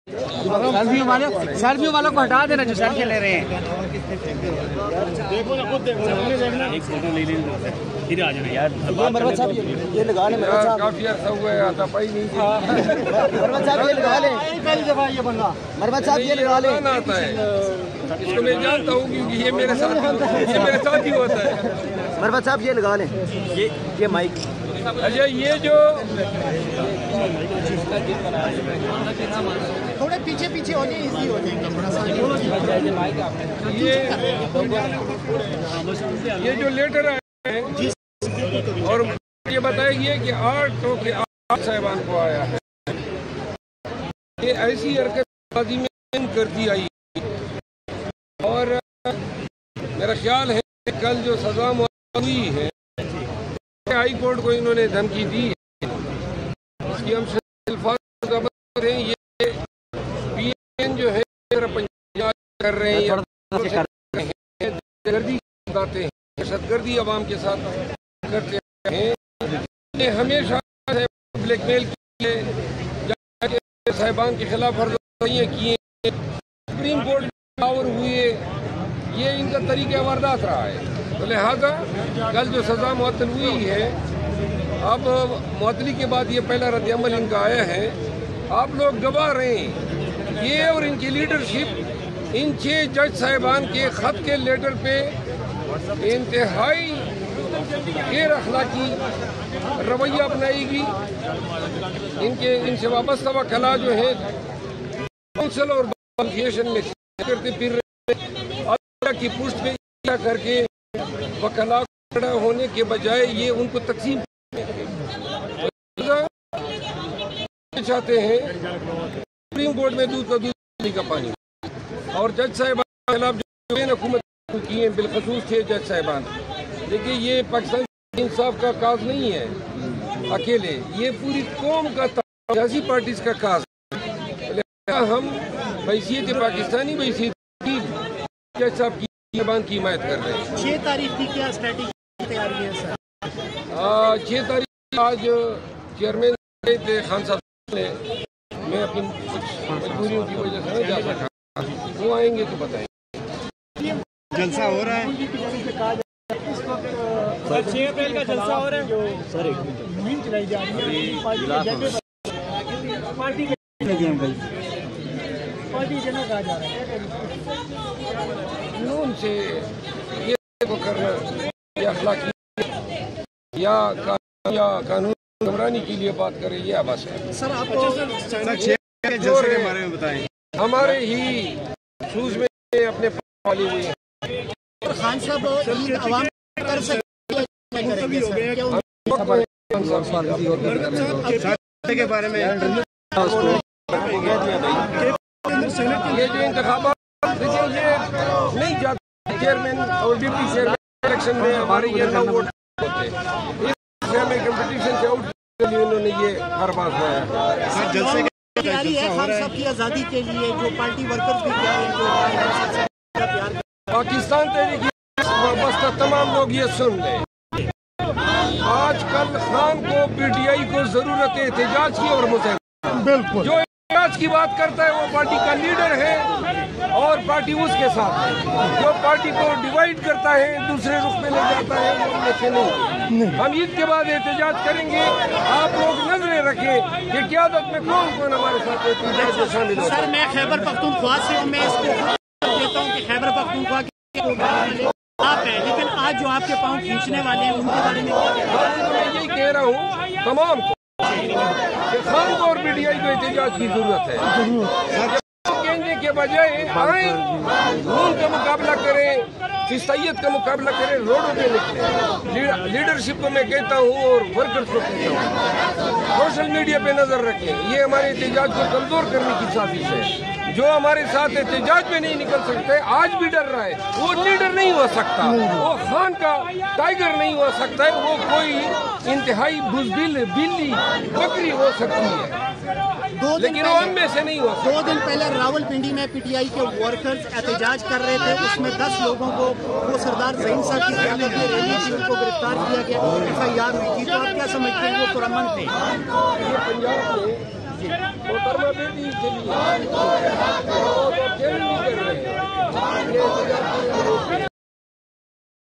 Selfie वालों को हटा देना जो सेल्फी ले रहे हैं। देखो ना, खुद देखो, एक फोटो ले लेना, फिर आ जाना यार। मरवत साहब ये लगा लें, काफी अर्सा हुआ है, आता पाई नहीं। मरवत साहब ये लगा लें, पहली दफा ये बंदा मरवत साहब ये लगा लें। आता है इसको मैं जानता हूँ क्योंकि ये मेरे साथ ही होता है। मरवत साहब ये लगा लें, ये माइक। अच्छा, ये जो थोड़े पीछे पीछे हो जाए, इजी हो जाएंगे थोड़ा सा। ये जो लेटर आए हैं और ये बताया गया कि 8 साहिबान को आया है, ये ऐसी हरकतबाजी में कर दी आई। और मेरा ख्याल है कल जो सजा हुई है, हाई कोर्ट को इन्होंने धमकी दी है, इसकी हम ये पीएन जो है पंजाब कर रहे हैं, दहशतगर्दी बताते हैं, दहशतगर्दी अवाम के साथ करते हैं। हमेशा ब्लैकमेल किए साहिबान के खिलाफ वर्जियां किए, सुप्रीम कोर्ट में पावर हुए, ये इनका तरीका वारदात रहा है। तो लिहाजा कल जो सज़ा मुअत्तल हुई है, अब मुअत्तली के बाद ये पहला रद्द-ए-अमल इनका आया है। आप लोग गवाह रहे हैं, ये और इनकी लीडरशिप इन 6 जज साहिबान के ख़त के लेटर पे इंतहाई गैर अखलाकी रवैया अपनाएगी। इनसे वाबस्ता वकला जो है काउंसिल और एसोसिएशन में करते फिर की पुष्ट पे करके वकला खड़ा होने के बजाय ये उनको तकसीम चाहते हैं। सुप्रीम कोर्ट में दूध का दूध का पानी। और जज साहिबान के खिलाफ जो हुकूमत की है, बिलखसूस 6 जज साहिबान, देखिए ये पाकिस्तान इंसाफ का काज नहीं है अकेले, ये पूरी कौम का सियासी पार्टीज का काज है। हम हैसियत पाकिस्तानी हैसियत जज साहब की ज़बान की हिमायत कर रहे हैं। 6 तारीख की क्या स्ट्रेटेजी तैयारी है सर? 6 तारीख आज चेयरमैन खान साहब ने, मैं अपनी कुछ मजबूरियों की वजह से नहीं जा सका, वो आएंगे तो बताएंगे। जलसा हो रहा है सर, 6 अप्रैल का जलसा हो रहा है सर। एक मुहिम चलाई जा रही है पार्टी जनरल कहा जा रहा है से ये करना अखलाकी या कानून गुमरानी के लिए बात करें, ये बस है। सर आपको जलसे के बारे में बताएं। हमारे ही सूझ में अपने वाली हुई है। खान साहब आवाम कर सकते के बारे में ये जो इंतखाबात नहीं जाते चेयरमैन और डिप्टी चेयरमैन इलेक्शन में हमारे ये 9 वोट होते, इससे हमें कंपटीशन से आउट के लिए उन्होंने ये हर बात है। तैयारी है खान साहब की आज़ादी के लिए, जो पार्टी वर्कर्स भी क्या है, पाकिस्तान तहरीक वाबस्ता तमाम लोग ये सुन लें, आजकल खान को पीटीआई को जरूरत है एहतजाज की और मुजाहिरा। बिल्कुल, जो एहतजाज की बात करता है वो पार्टी का लीडर है और पार्टी उसके साथ है। जो पार्टी को डिवाइड करता है, दूसरे रुख में ले जाता है, वो उनमें से नहीं। हम ईद के बाद एहतजाज करेंगे। आप लोग नजरें रखें कि क़यादत में कौन कौन हमारे साथ एहतजाज में शामिल होता है। सर मैं खैबर पख्तूनख्वा से हूँ, मैं इसको देता हूँ कि खैबर पख्तूनख्वा आप है, लेकिन आज जो आपके पाँव खींचने वाले हैं उनके बारे में मैं यही कह रहा हूँ तमाम को कि खान को और पीटीआई को एहतजाज की जरूरत है। कहने के बजाय आए खून का मुकाबला करें, फिस्तायत का मुकाबला करें, रोडों पे निकले। लीडरशिप को मैं कहता हूँ और वर्कर्स को कहता हूँ, सोशल मीडिया पे नजर रखें। ये हमारे एहतजाज को कमजोर करने की साजिश है। जो हमारे साथ एहतजाज में नहीं निकल सकते, आज भी डर रहा है, वो लीडर नहीं हो सकता, वो खान का टाइगर नहीं हो सकता है, वो कोई इंतहाई बुज़दिल बिल्ली बकरी हो सकती है, लेकिन वो हम में से नहीं हो सकता। 2 दिन पहले रावलपिंडी में पीटीआई के वर्कर्स एहतजाज कर रहे थे, उसमें 10 लोगों को, वो सरदार ज़हीन साहब की रैली थी, उनको गिरफ्तार किया गया, FIR हुई थी। तो आप क्या समझते हैं वो पुरअमन थे? ये पंजाब में लीजिए। मोहतरमा बेटी के लिए